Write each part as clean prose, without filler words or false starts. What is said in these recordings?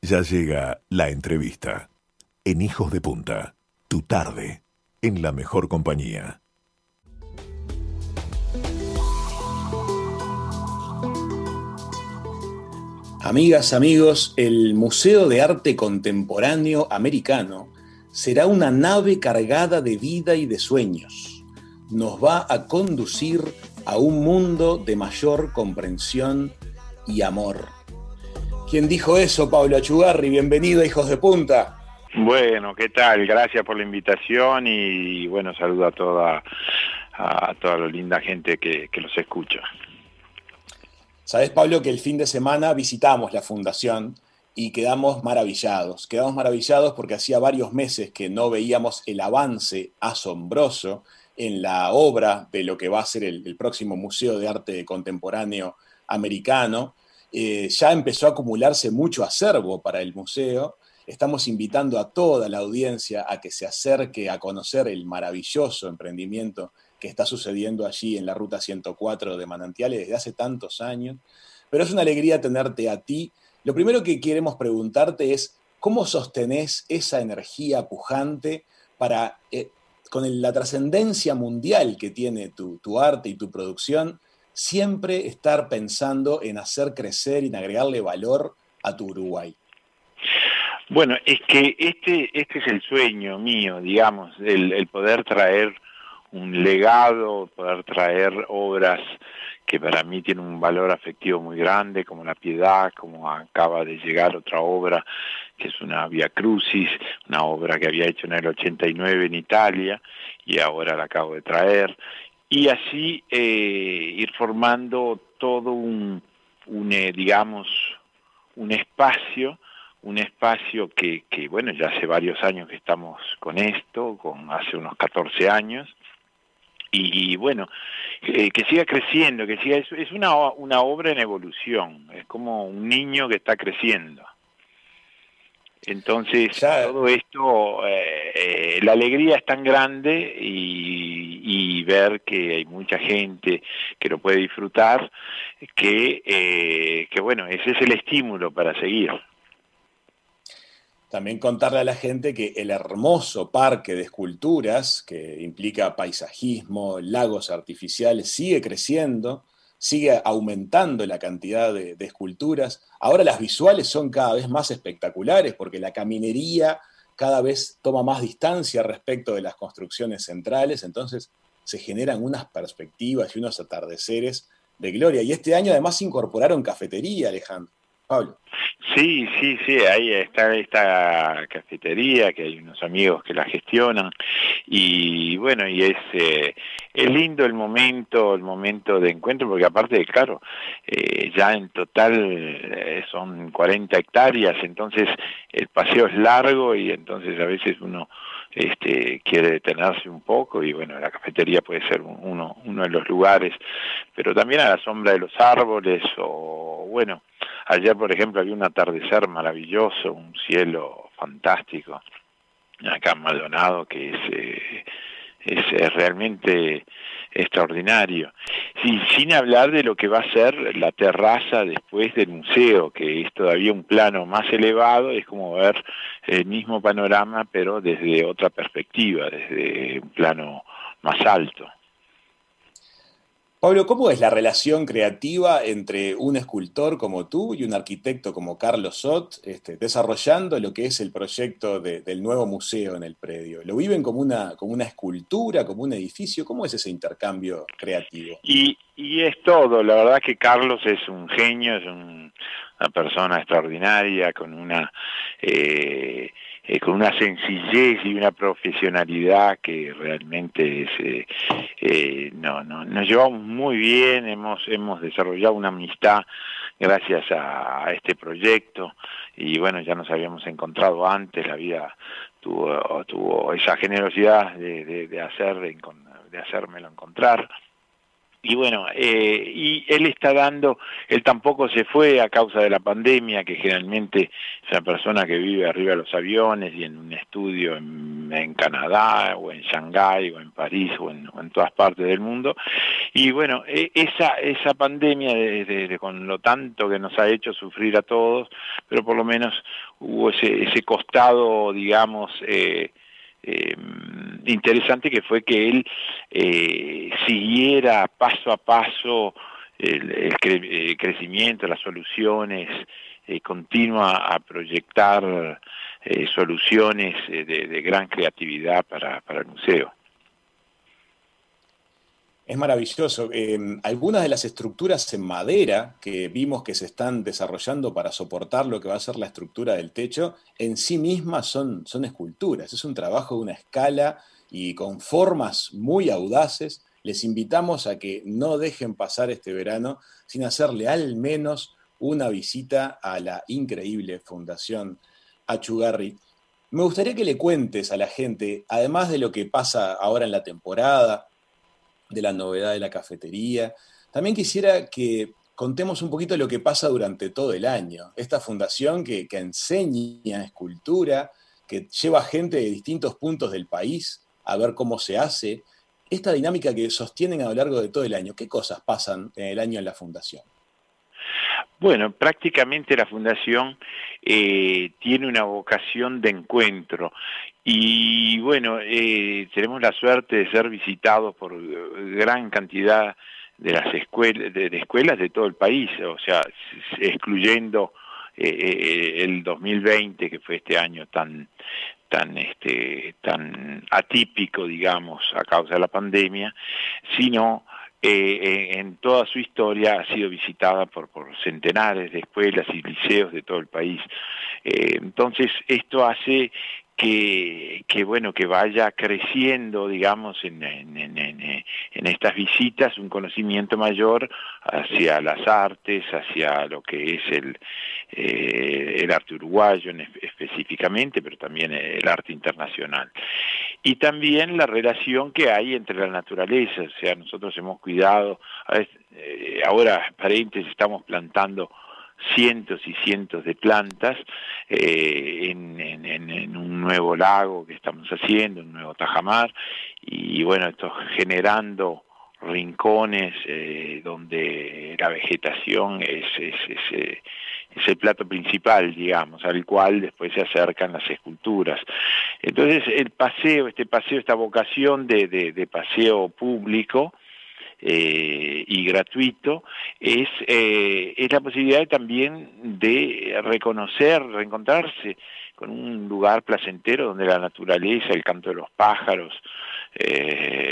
Ya llega la entrevista en Hijos de Punta, tu tarde, en la mejor compañía. Amigas, amigos, el Museo de Arte Contemporáneo Americano será una nave cargada de vida y de sueños. Nos va a conducir a un mundo de mayor comprensión y amor. ¿Quién dijo eso? Pablo Achugarri. Bienvenido a Hijos de Punta. Bueno, ¿qué tal? Gracias por la invitación y bueno, saludo a toda la linda gente que los escucha. Sabés, Pablo, que el fin de semana visitamos la fundación y quedamos maravillados. Quedamos maravillados porque hacía varios meses que no veíamos el avance asombroso en la obra de lo que va a ser el próximo Museo de Arte Contemporáneo Americano. Ya empezó a acumularse mucho acervo para el museo. Estamos invitando a toda la audiencia a que se acerque a conocer el maravilloso emprendimiento que está sucediendo allí en la Ruta 104 de Manantiales desde hace tantos años. Pero es una alegría tenerte a ti. Lo primero que queremos preguntarte es, ¿cómo sostenés esa energía pujante para, con la trascendencia mundial que tiene tu arte y tu producción, siempre estar pensando en hacer crecer y en agregarle valor a tu Uruguay? Bueno, es que este es el sueño mío, digamos, el poder traer un legado, poder traer obras que para mí tienen un valor afectivo muy grande, como La Piedad, como acaba de llegar otra obra, que es una Via Crucis, una obra que había hecho en el 89 en Italia, y ahora la acabo de traer, y así ir formando todo digamos, un espacio, bueno, ya hace varios años que estamos con esto, hace unos 14 años, y bueno, que siga creciendo, es una obra en evolución, es como un niño que está creciendo. Entonces, Ya, todo esto, la alegría es tan grande y ver que hay mucha gente que lo puede disfrutar, que bueno, ese es el estímulo para seguir. también contarle a la gente que el hermoso parque de esculturas, que implica paisajismo, lagos artificiales, sigue creciendo, sigue aumentando la cantidad de esculturas. Ahora las visuales son cada vez más espectaculares porque la caminería cada vez toma más distancia respecto de las construcciones centrales, entonces se generan unas perspectivas y unos atardeceres de gloria. Y este año además incorporaron cafetería, Alejandro. Pablo. Sí, ahí está esta cafetería, que hay unos amigos que la gestionan, y bueno, es lindo el momento de encuentro, porque aparte, claro, ya en total son 40 hectáreas, entonces el paseo es largo y entonces a veces uno quiere detenerse un poco y bueno, la cafetería puede ser uno de los lugares, pero también a la sombra de los árboles o bueno, ayer por ejemplo había un atardecer maravilloso, un cielo fantástico acá en Maldonado que es realmente extraordinario. Sí, sin hablar de lo que va a ser la terraza después del museo, que es todavía un plano más elevado, es como ver el mismo panorama, pero desde otra perspectiva, desde un plano más alto. Pablo, ¿cómo es la relación creativa entre un escultor como tú y un arquitecto como Carlos Sot, desarrollando lo que es el proyecto del nuevo museo en el predio? ¿Lo viven como una escultura, como un edificio? ¿Cómo es ese intercambio creativo? Y es todo, la verdad que Carlos es un genio, una persona extraordinaria, con una sencillez y una profesionalidad que realmente nos llevamos muy bien, hemos desarrollado una amistad gracias a este proyecto y bueno, ya nos habíamos encontrado antes, la vida tuvo esa generosidad de hacérmelo encontrar. Y bueno, y él tampoco se fue a causa de la pandemia, que generalmente es una persona que vive arriba de los aviones y en un estudio en Canadá, o en Shanghái, o en París, o en todas partes del mundo. Y bueno, esa pandemia, con lo tanto que nos ha hecho sufrir a todos, pero por lo menos hubo ese costado, digamos, interesante, que fue que él siguiera paso a paso el crecimiento, las soluciones, continúa a proyectar soluciones de gran creatividad para el museo. Es maravilloso. Algunas de las estructuras en madera que vimos que se están desarrollando para soportar lo que va a ser la estructura del techo, en sí mismas son esculturas. Es un trabajo de una escala y con formas muy audaces. Les invitamos a que no dejen pasar este verano sin hacerle al menos una visita a la increíble Fundación Achugarri. Me gustaría que le cuentes a la gente, además de lo que pasa ahora en la temporada, de la novedad de la cafetería. También quisiera que contemos un poquito lo que pasa durante todo el año. Esta fundación que enseña escultura, que lleva gente de distintos puntos del país a ver cómo se hace. Esta dinámica que sostienen a lo largo de todo el año. ¿Qué cosas pasan en el año en la fundación? Bueno, prácticamente la Fundación tiene una vocación de encuentro y bueno, tenemos la suerte de ser visitados por gran cantidad de las escuelas de todo el país, o sea, excluyendo el 2020, que fue este año tan atípico, digamos, a causa de la pandemia, sino en toda su historia ha sido visitada por centenares de escuelas y liceos de todo el país. Entonces, esto hace que vaya creciendo, digamos, en estas visitas, un conocimiento mayor hacia las artes, hacia lo que es el arte uruguayo específicamente, pero también el arte internacional. Y también la relación que hay entre la naturaleza, o sea, nosotros hemos cuidado, ahora, paréntesis, estamos plantando cientos y cientos de plantas en un nuevo lago que estamos haciendo, un nuevo tajamar, y bueno, esto generando rincones donde la vegetación es el plato principal, digamos, al cual después se acercan las esculturas. Entonces esta vocación de paseo público y gratuito es la posibilidad también de reencontrarse con un lugar placentero donde la naturaleza, el canto de los pájaros,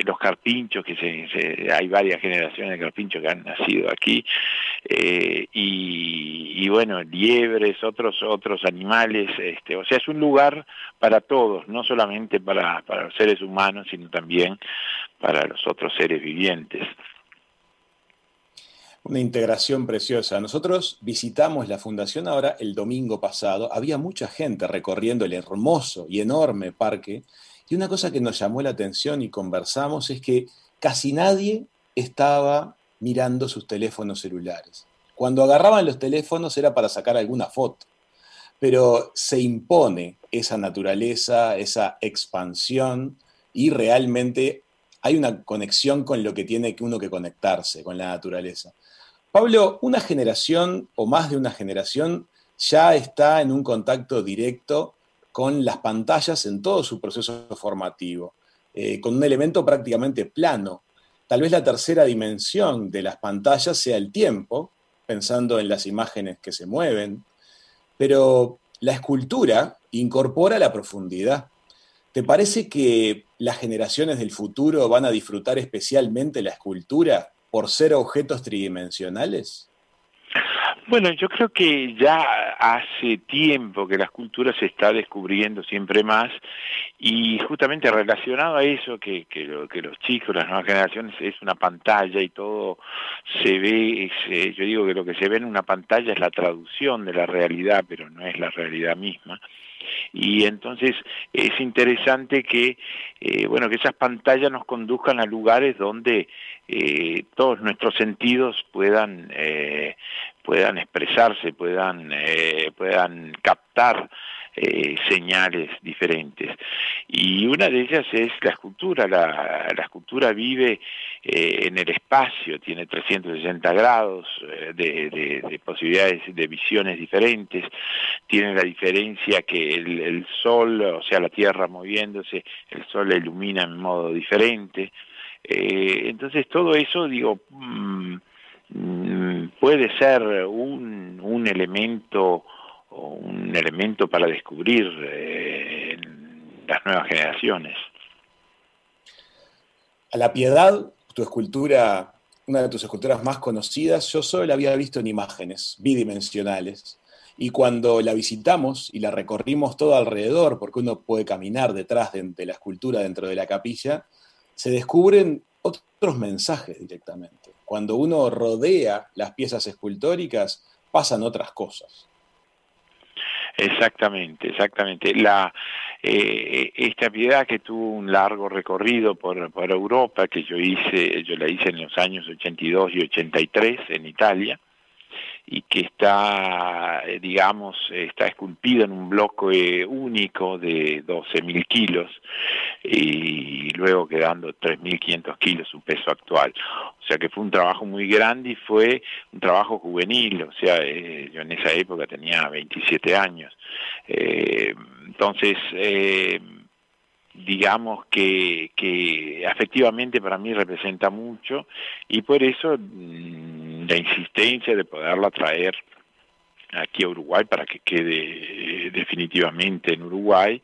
los carpinchos, hay varias generaciones de carpinchos que han nacido aquí, y bueno, liebres, otros animales, o sea, es un lugar para todos, no solamente para los seres humanos, sino también para los otros seres vivientes. Una integración preciosa. Nosotros visitamos la fundación ahora el domingo pasado. Había mucha gente recorriendo el hermoso y enorme parque. Y una cosa que nos llamó la atención y conversamos es que casi nadie estaba mirando sus teléfonos celulares. Cuando agarraban los teléfonos era para sacar alguna foto. Pero se impone esa naturaleza, esa expansión, y realmente hay una conexión con lo que tiene uno que conectarse, con la naturaleza. Pablo, una generación o más de una generación ya está en un contacto directo con las pantallas en todo su proceso formativo, con un elemento prácticamente plano. Tal vez la tercera dimensión de las pantallas sea el tiempo, pensando en las imágenes que se mueven, pero la escultura incorpora la profundidad. ¿Te parece que las generaciones del futuro van a disfrutar especialmente la escultura por ser objetos tridimensionales? Bueno, yo creo que ya hace tiempo que la escultura se está descubriendo siempre más y justamente relacionado a eso, que los chicos, las nuevas generaciones, es una pantalla y todo se ve, yo digo que lo que se ve en una pantalla es la traducción de la realidad, pero no es la realidad misma. Y entonces es interesante que bueno, que esas pantallas nos conduzcan a lugares donde todos nuestros sentidos puedan expresarse, puedan captar señales diferentes. Y una de ellas es la escultura. La escultura vive en el espacio, tiene 360 grados de posibilidades de visiones diferentes, tiene la diferencia que el sol, o sea, la Tierra moviéndose, el sol la ilumina en modo diferente. Entonces todo eso, digo, puede ser un elemento para descubrir las nuevas generaciones. A la Piedad, tu escultura, una de tus esculturas más conocidas, yo solo la había visto en imágenes bidimensionales. Y cuando la visitamos y la recorrimos todo alrededor, porque uno puede caminar detrás de la escultura dentro de la capilla, se descubren otros mensajes directamente. Cuando uno rodea las piezas escultóricas, pasan otras cosas. Exactamente. Esta Piedad, que tuvo un largo recorrido por Europa, que yo la hice en los años 82 y 83 en Italia, y que está esculpido en un bloque único de 12.000 kilos, y luego quedando 3.500 kilos su peso actual. O sea que fue un trabajo muy grande y fue un trabajo juvenil, o sea, yo en esa época tenía 27 años. Entonces, digamos que efectivamente para mí representa mucho, y por eso la insistencia de poderla traer aquí a Uruguay para que quede definitivamente en Uruguay.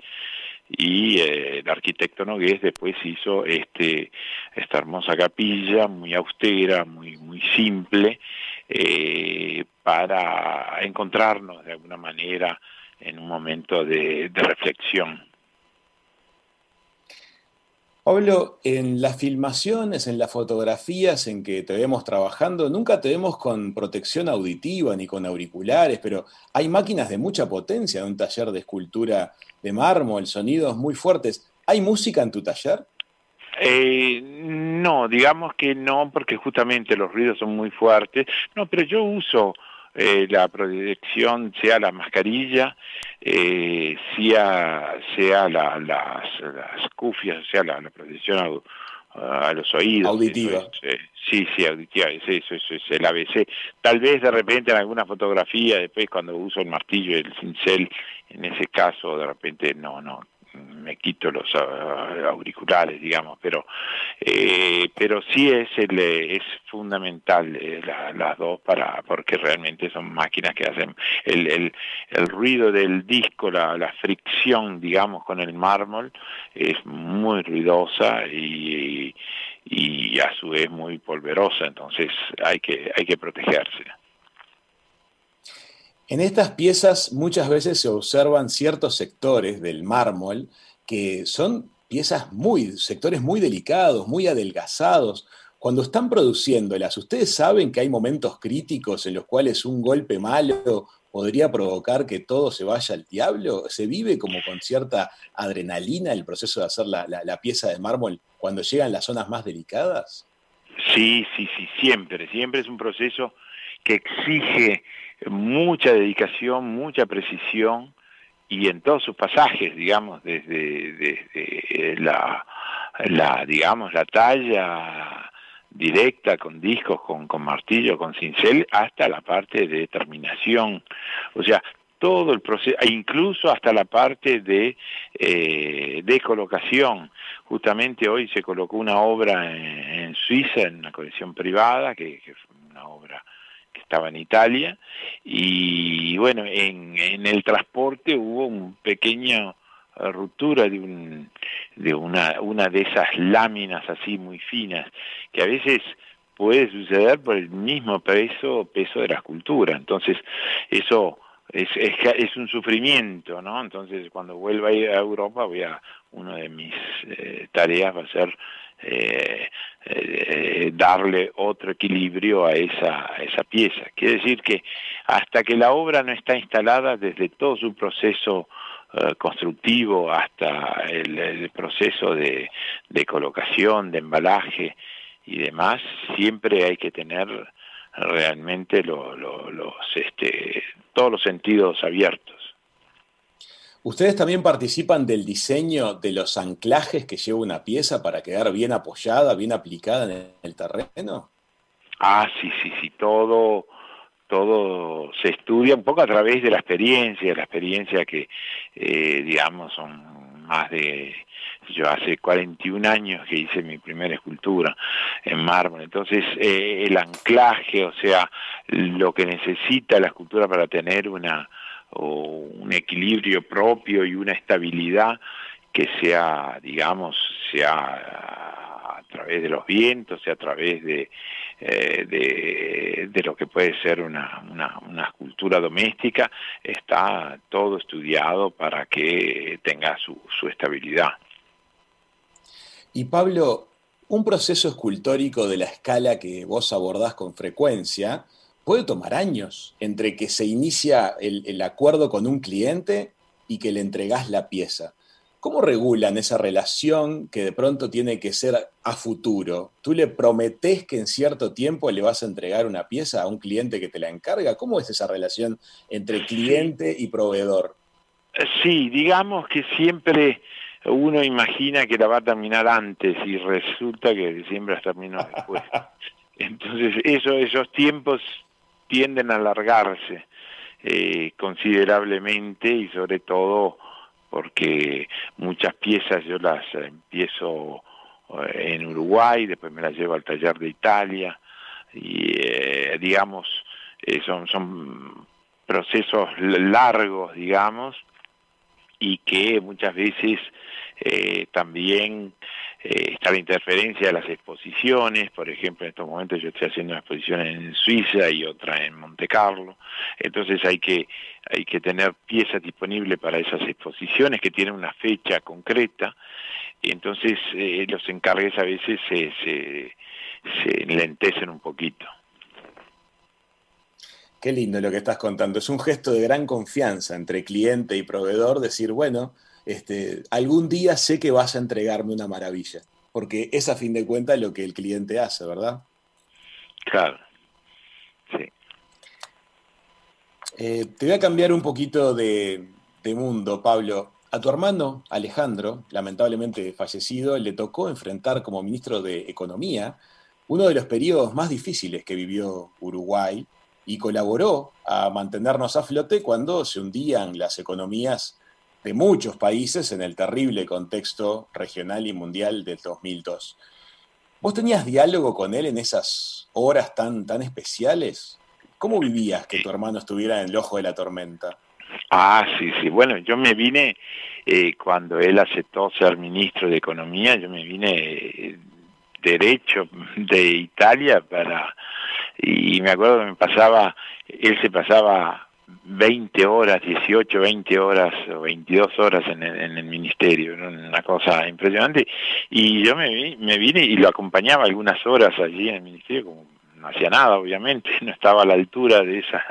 Y el arquitecto Nogués después hizo esta hermosa capilla, muy austera, muy simple, para encontrarnos de alguna manera en un momento de reflexión. Pablo, en las filmaciones, en las fotografías en que te vemos trabajando, nunca te vemos con protección auditiva ni con auriculares, pero hay máquinas de mucha potencia en un taller de escultura de mármol, sonidos muy fuertes. ¿Hay música en tu taller? No, digamos que no, porque justamente los ruidos son muy fuertes. No, pero yo uso la protección, sea la mascarilla, sea las cufias, sea la protección a los oídos. Auditiva. Eso es, sí, auditiva, eso es el ABC. Tal vez de repente en alguna fotografía, después cuando uso el martillo y el cincel, en ese caso de repente no me quito los auriculares, digamos, pero sí es fundamental las dos, porque realmente son máquinas que hacen el ruido del disco, la fricción, digamos, con el mármol es muy ruidosa y a su vez muy polverosa, entonces hay que protegerse. En estas piezas muchas veces se observan ciertos sectores del mármol que son sectores muy delicados, muy adelgazados. Cuando están produciéndolas, ¿ustedes saben que hay momentos críticos en los cuales un golpe malo podría provocar que todo se vaya al diablo? ¿Se vive como con cierta adrenalina el proceso de hacer la pieza de mármol cuando llegan las zonas más delicadas? Sí, siempre es un proceso que exige mucha dedicación, mucha precisión, y en todos sus pasajes, digamos, desde la talla directa con discos, con martillo, con cincel, hasta la parte de terminación, o sea, todo el proceso, e incluso hasta la parte de colocación. Justamente hoy se colocó una obra en Suiza, en una colección privada, que fue una obra que estaba en Italia, y bueno, en el transporte hubo un pequeño ruptura de una de esas láminas así muy finas, que a veces puede suceder por el mismo peso de la escultura. Entonces, eso es un sufrimiento, ¿no? Entonces, cuando vuelva a ir a Europa, una de mis tareas va a ser darle otro equilibrio a esa pieza. Quiere decir que hasta que la obra no está instalada, desde todo su proceso constructivo hasta el proceso de colocación, de embalaje y demás, siempre hay que tener realmente todos los sentidos abiertos. ¿Ustedes también participan del diseño de los anclajes que lleva una pieza para quedar bien apoyada, bien aplicada en el terreno? Ah, sí, todo se estudia un poco a través de la experiencia que, digamos, son más de... Yo hace 41 años que hice mi primera escultura en mármol, entonces el anclaje, o sea, lo que necesita la escultura para tener un equilibrio propio y una estabilidad que sea, digamos, sea a través de los vientos, sea a través de lo que puede ser una escultura doméstica, está todo estudiado para que tenga su estabilidad. Y Pablo, un proceso escultórico de la escala que vos abordás con frecuencia puede tomar años entre que se inicia el acuerdo con un cliente y que le entregás la pieza. ¿Cómo regulan esa relación que de pronto tiene que ser a futuro? ¿Tú le prometés que en cierto tiempo le vas a entregar una pieza a un cliente que te la encarga? ¿Cómo es esa relación entre cliente y proveedor? Sí, digamos que siempre uno imagina que la va a terminar antes y resulta que siempre la terminó después. Entonces esos tiempos tienden a alargarse considerablemente, y sobre todo porque muchas piezas yo las empiezo en Uruguay, después me las llevo al taller de Italia, y digamos, son procesos largos, digamos, y que muchas veces también está la interferencia de las exposiciones. Por ejemplo, en estos momentos yo estoy haciendo una exposición en Suiza y otra en Monte Carlo, entonces hay que tener piezas disponibles para esas exposiciones que tienen una fecha concreta, y entonces los encargues a veces se enlentecen un poquito. Qué lindo lo que estás contando. Es un gesto de gran confianza entre cliente y proveedor, decir, bueno, algún día sé que vas a entregarme una maravilla, porque es a fin de cuentas lo que el cliente hace, ¿verdad? Claro, sí. Te voy a cambiar un poquito de mundo, Pablo. A tu hermano, Alejandro, lamentablemente fallecido, le tocó enfrentar como ministro de Economía uno de los periodos más difíciles que vivió Uruguay, y colaboró a mantenernos a flote cuando se hundían las economías de muchos países en el terrible contexto regional y mundial del 2002. ¿Vos tenías diálogo con él en esas horas tan especiales? ¿Cómo vivías que tu hermano estuviera en el ojo de la tormenta? Ah, sí. Bueno, yo me vine, cuando él aceptó ser ministro de Economía, yo me vine derecho de Italia y me acuerdo que él se pasaba 20 horas, 18, 20 horas o 22 horas en el ministerio, era una cosa impresionante, y yo me vine y lo acompañaba algunas horas allí en el ministerio, como no hacía nada, obviamente, no estaba a la altura de esa,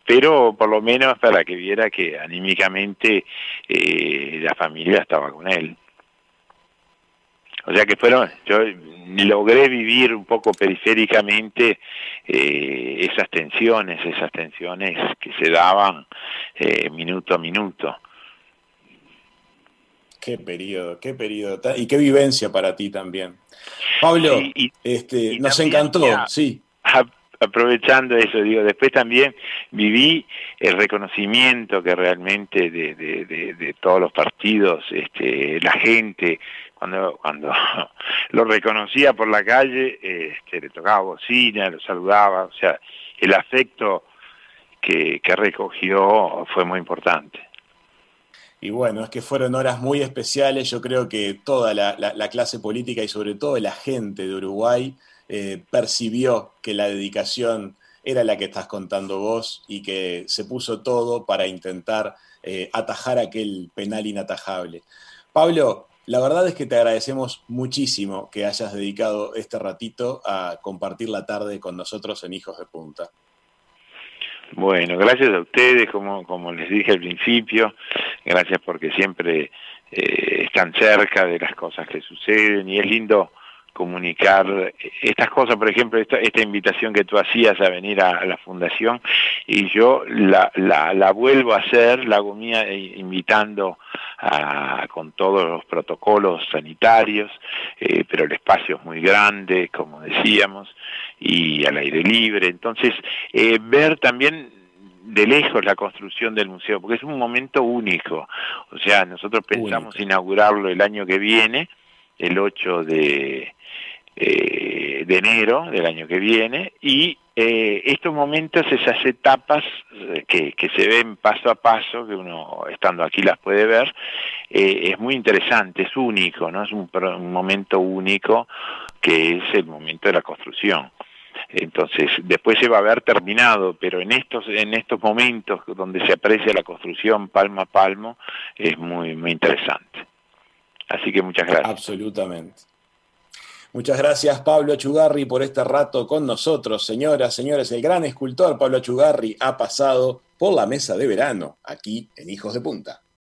pero por lo menos para que viera que anímicamente la familia estaba con él. O sea que yo logré vivir un poco periféricamente esas tensiones que se daban minuto a minuto. Qué periodo, y qué vivencia para ti también. Pablo, Sí, y nos también, encantó, sí. aprovechando eso, digo, después también viví el reconocimiento que realmente de todos los partidos, la gente, cuando lo reconocía por la calle, le tocaba bocina, lo saludaba, o sea, el afecto que recogió fue muy importante. Y bueno, es que fueron horas muy especiales. Yo creo que toda la clase política y sobre todo la gente de Uruguay percibió que la dedicación era la que estás contando vos y que se puso todo para intentar atajar aquel penal inatajable. Pablo, la verdad es que te agradecemos muchísimo que hayas dedicado este ratito a compartir la tarde con nosotros en Hijos de Punta. Bueno, gracias a ustedes, como les dije al principio, gracias porque siempre están cerca de las cosas que suceden y es lindo comunicar estas cosas, por ejemplo, esta invitación que tú hacías a venir a la fundación, y yo la vuelvo a hacer, la hago mía, invitando con todos los protocolos sanitarios, pero el espacio es muy grande, como decíamos, y al aire libre. Entonces, ver también de lejos la construcción del museo, porque es un momento único. O sea, nosotros pensamos inaugurarlo el año que viene, el 8 de enero del año que viene, y estos momentos, esas etapas que se ven paso a paso, que uno estando aquí las puede ver, es muy interesante, es único, ¿no? Es un momento único, que es el momento de la construcción. Entonces, después se va a haber terminado, pero en estos momentos donde se aprecia la construcción palmo a palmo, es muy, muy interesante. Así que muchas gracias. Absolutamente. Muchas gracias, Pablo Achugarri, por este rato con nosotros. Señoras, señores, el gran escultor Pablo Achugarri ha pasado por la mesa de verano, aquí en Hijos de Punta.